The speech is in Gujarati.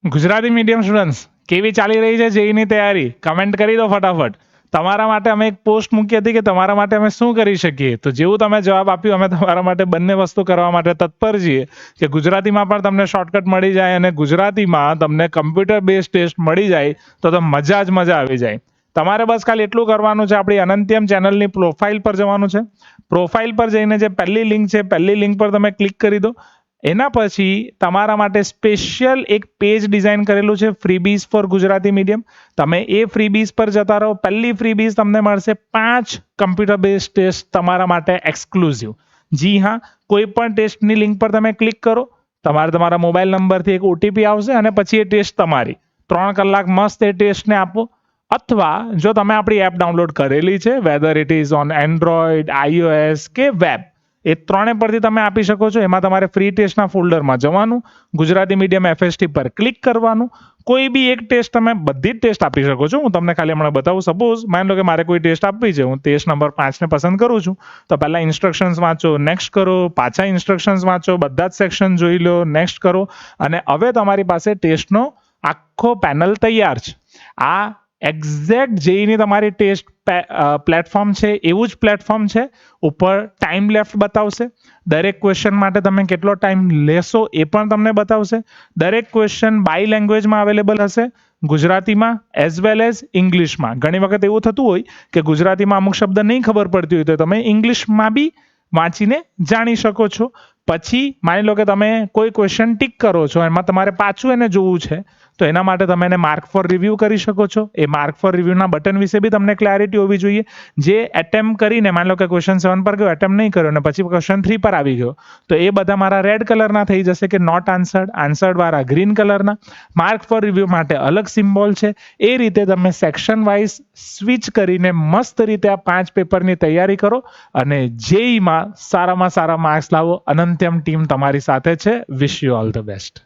ગુજરાતી મીડિયમ સ્ટુડન્ટ્સ કેવી ચાલી રહી છે જેઈની તૈયારી? કમેન્ટ કરી દો ફટાફટ. તમારા માટે અમે એક પોસ્ટ મૂકી હતી કે તમારા માટે અમે શું કરી શકીએ, તો જેવું તમે જવાબ આપ્યું અમે તમારા માટે બંને વસ્તુ કરવા માટે તત્પર છીએ કે ગુજરાતીમાં પણ તમને શોર્ટકટ મળી જાય અને ગુજરાતીમાં તમને કમ્પ્યુટર બેઝ ટેસ્ટ મળી જાય તો મજા જ મજા આવી જાય. તમારે બસ ખાલી એટલું કરવાનું છે, આપણી અનંત્યમ ચેનલની પ્રોફાઇલ પર જવાનું છે. પ્રોફાઇલ પર જઈને જે પહેલી લિંક છે, પહેલી લિંક પર તમે ક્લિક કરી દો. એના પછી તમારા માટે સ્પેશિયલ એક પેજ ડિઝાઇન કરેલું છે, ફ્રીબીઝ ફોર ગુજરાતી મીડિયમ. તમે એ ફ્રીબીઝ પર જતા રહો. પહેલી ફ્રીબીઝ તમને મળશે 5 કમ્પ્યુટર બેઝ ટેસ્ટ તમારા માટે એક્સક્લુઝિવ. જી હા, કોઈ પણ ટેસ્ટની લિંક પર તમે ક્લિક કરો, તમારા મોબાઈલ નંબરથી એક ઓટીપી આવશે અને પછી એ ટેસ્ટ તમારી 3 કલાક મસ્ત એ ટેસ્ટને આપો. અથવા જો તમે આપણી એપ ડાઉનલોડ કરેલી છે, weather it is on Android, iOS કે વેબ, એ ત્રણે પરથી તમે આપી શકો છો. એમાં તમારે ફ્રી ટેસ્ટના ફોલ્ડરમાં જવાનું, ગુજરાતી મીડિયમ FST પર ક્લિક કરવાનું. કોઈ બી એક ટેસ્ટ, તમે બધી જ ટેસ્ટ આપી શકો છો. હું તમને ખાલી હમણાં બતાવું. સપોઝ માની લો કે મારે કોઈ ટેસ્ટ આપવી છે, હું ટેસ્ટ નંબર 5 ને પસંદ કરું છું. તો પહેલા ઇન્સ્ટ્રક્શન્સ વાંચો, નેક્સ્ટ કરો, પાછા ઇન્સ્ટ્રક્શન્સ વાંચો, બધા જ સેક્શન જોઈ લો, નેક્સ્ટ કરો, અને હવે તમારી પાસે ટેસ્ટનો આખો પેનલ તૈયાર છે. આ એક્ઝેક્ટ જેઈની તમારી ટેસ્ટ પ્લેટફોર્મ છે, એવું જ પ્લેટફોર્મ છે. ઉપર ટાઈમ લેફ્ટ બતાવશે. દરેક ક્વેશ્ચન માટે તમે કેટલો ટાઈમ લેશો એ પણ તમને બતાવશે. દરેક ક્વેશ્ચન બાય લેંગ્વેજમાં અવેલેબલ હશે, ગુજરાતીમાં એઝ વેલ એઝ ઇંગ્લિશમાં. ઘણી વખત એવું થતું હોય કે ગુજરાતીમાં અમુક શબ્દ નહીં ખબર પડતી હોય તો તમે ઇંગ્લિશમાં બી વાંચીને જાણી શકો છો. પછી માની લો કે તમે કોઈ ક્વેશ્ચન ટીક કરો છો, એમાં તમારે પાછું એને જોવું છે, તો એના માટે તમે એને માર્ક ફોર રિવ્યૂ કરી શકો છો. એ માર્ક ફોર રિવ્યૂના બટન વિશે બી તમને ક્લેરિટી હોવી જોઈએ. જે એટેમ્પ કરીને, માની લો કે ક્વેશ્ચન 7 પર ગયો, એટેમ્પ નહીં કર્યો અને પછી ક્વેશ્ચન 3 પર આવી ગયો, તો એ બધા મારા રેડ કલરના થઈ જશે કે નોટ આન્સર્ડ. આન્સર્ડ વાળા ગ્રીન કલરના. માર્ક ફોર રિવ્યૂ માટે અલગ સિમ્બોલ છે. એ રીતે તમે સેક્શન વાઇઝ સ્વિચ કરીને મસ્ત રીતે આ 5 પેપરની તૈયારી કરો અને જેઈમાં સારામાં સારા માર્ક્સ લાવો. અનંત્યમ ટીમ તમારી સાથે છે. Wish you all the best.